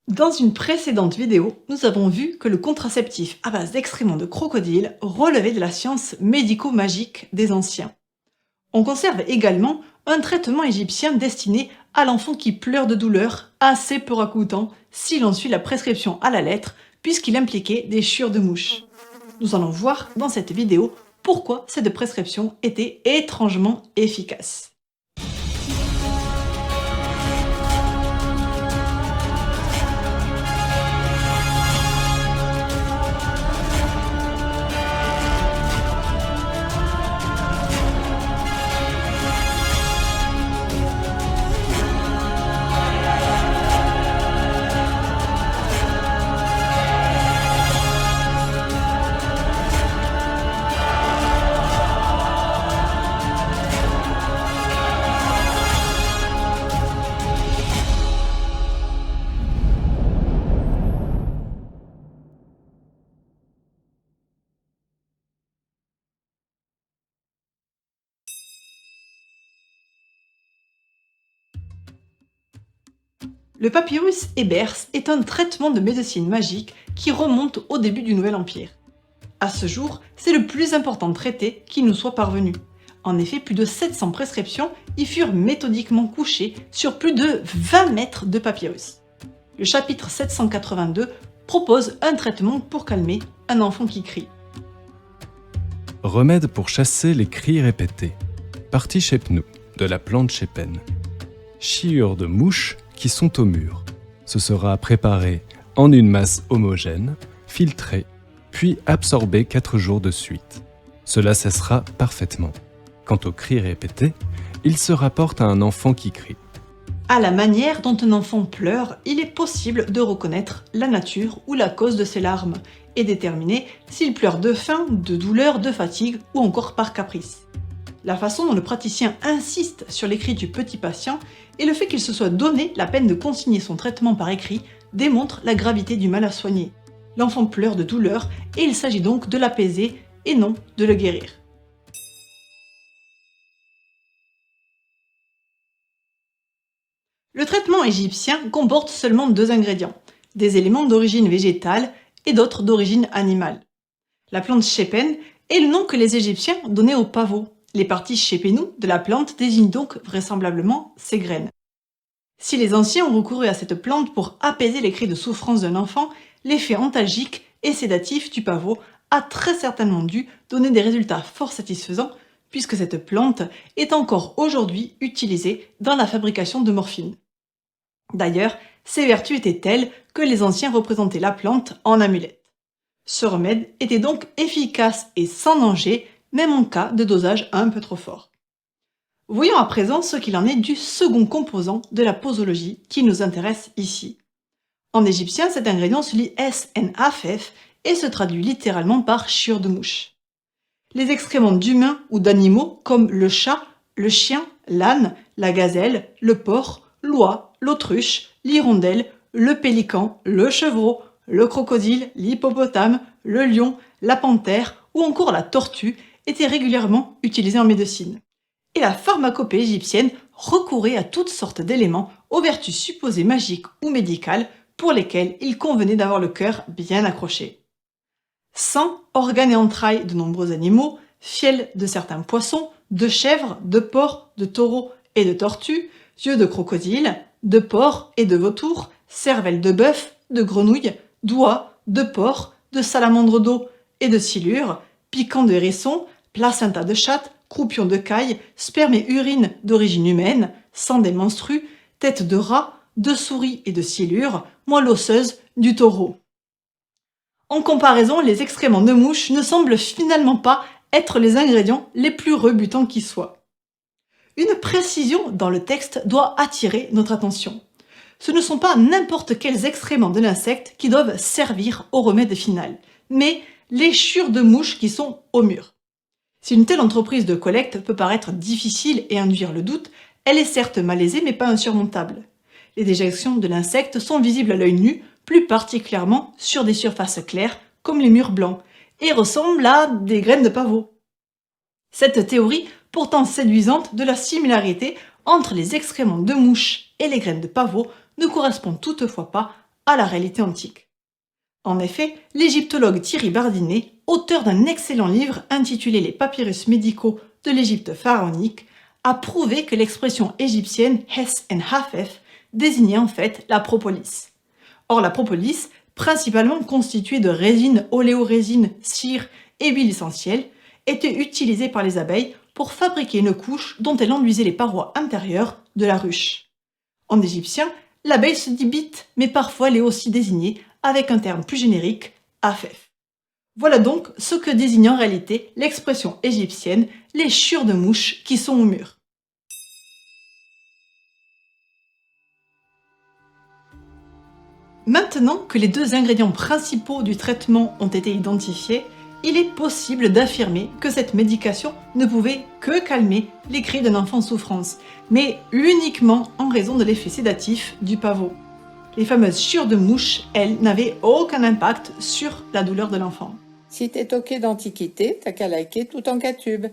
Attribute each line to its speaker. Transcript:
Speaker 1: Dans une précédente vidéo, nous avons vu que le contraceptif à base d'excréments de crocodile relevait de la science médico-magique des anciens. On conserve également un traitement égyptien destiné à l'enfant qui pleure de douleur, assez peu ragoûtant si l'on suit la prescription à la lettre, puisqu'il impliquait des chiures de mouches. Nous allons voir dans cette vidéo pourquoi cette prescription était étrangement efficace. Le papyrus Ebers est un traitement de médecine magique qui remonte au début du Nouvel Empire. À ce jour, c'est le plus important traité qui nous soit parvenu. En effet, plus de 700 prescriptions y furent méthodiquement couchées sur plus de 20 mètres de papyrus. Le chapitre 782 propose un traitement pour calmer un enfant qui crie.
Speaker 2: Remède pour chasser les cris répétés. Partie Chepnou, de la plante chépène. Chiure de mouches qui sont au mur. Ce sera préparé en une masse homogène, filtré, puis absorbé 4 jours de suite. Cela cessera parfaitement. Quant aux cris répétés, ils se rapportent à un enfant qui crie.
Speaker 1: À la manière dont un enfant pleure, il est possible de reconnaître la nature ou la cause de ses larmes et déterminer s'il pleure de faim, de douleur, de fatigue ou encore par caprice. La façon dont le praticien insiste sur l'écrit du petit patient et le fait qu'il se soit donné la peine de consigner son traitement par écrit démontre la gravité du mal à soigner. L'enfant pleure de douleur et il s'agit donc de l'apaiser et non de le guérir. Le traitement égyptien comporte seulement 2 ingrédients, des éléments d'origine végétale et d'autres d'origine animale. La plante chépène est le nom que les Égyptiens donnaient au pavot. Les parties chépénou de la plante désignent donc vraisemblablement ses graines. Si les anciens ont recouru à cette plante pour apaiser les cris de souffrance d'un enfant, l'effet antalgique et sédatif du pavot a très certainement dû donner des résultats fort satisfaisants puisque cette plante est encore aujourd'hui utilisée dans la fabrication de morphine. D'ailleurs, ses vertus étaient telles que les anciens représentaient la plante en amulette. Ce remède était donc efficace et sans danger, même en cas de dosage un peu trop fort. Voyons à présent ce qu'il en est du second composant de la posologie qui nous intéresse ici. En égyptien, cet ingrédient se lit SNAFF et se traduit littéralement par chiure de mouche. Les excréments d'humains ou d'animaux comme le chat, le chien, l'âne, la gazelle, le porc, l'oie, l'autruche, l'hirondelle, le pélican, le chevreau, le crocodile, l'hippopotame, le lion, la panthère ou encore la tortue étaient régulièrement utilisés en médecine. Et la pharmacopée égyptienne recourait à toutes sortes d'éléments aux vertus supposées magiques ou médicales pour lesquels il convenait d'avoir le cœur bien accroché. Sang, organes et entrailles de nombreux animaux, fiel de certains poissons, de chèvres, de porcs, de taureaux et de tortues, yeux de crocodile, de porc et de vautour, cervelle de bœuf, de grenouille, d'oie, de porc, de salamandre d'eau et de silure, piquant de hérisson, placenta de chatte, croupion de caille, sperme et urine d'origine humaine, sang des menstrues, tête de rat, de souris et de silure, moelle osseuse du taureau. En comparaison, les excréments de mouche ne semblent finalement pas être les ingrédients les plus rebutants qui soient. Une précision dans le texte doit attirer notre attention. Ce ne sont pas n'importe quels excréments de l'insecte qui doivent servir au remède final, mais les chiures de mouche qui sont au mur. Si une telle entreprise de collecte peut paraître difficile et induire le doute, elle est certes malaisée mais pas insurmontable. Les déjections de l'insecte sont visibles à l'œil nu, plus particulièrement sur des surfaces claires comme les murs blancs, et ressemblent à des graines de pavot. Cette théorie, pourtant séduisante, de la similarité entre les excréments de mouches et les graines de pavot ne correspond toutefois pas à la réalité antique. En effet, l'égyptologue Thierry Bardinet, auteur d'un excellent livre intitulé Les papyrus médicaux de l'Égypte pharaonique, a prouvé que l'expression égyptienne Hes en Hafef désignait en fait la propolis. Or, la propolis, principalement constituée de résine, oléorésine, cire et huile essentielle, était utilisée par les abeilles pour fabriquer une couche dont elle enduisait les parois intérieures de la ruche. En égyptien, l'abeille se dit bite, mais parfois elle est aussi désignée avec un terme plus générique, Hafef. Voilà donc ce que désigne en réalité l'expression égyptienne les chiures de mouches qui sont au mur. Maintenant que les deux ingrédients principaux du traitement ont été identifiés, il est possible d'affirmer que cette médication ne pouvait que calmer les cris d'un enfant en souffrance, mais uniquement en raison de l'effet sédatif du pavot. Les fameuses chiures de mouche, elles, n'avaient aucun impact sur la douleur de l'enfant.
Speaker 3: Si t'es toqué d'antiquité, t'as qu'à liker tout en K-tube.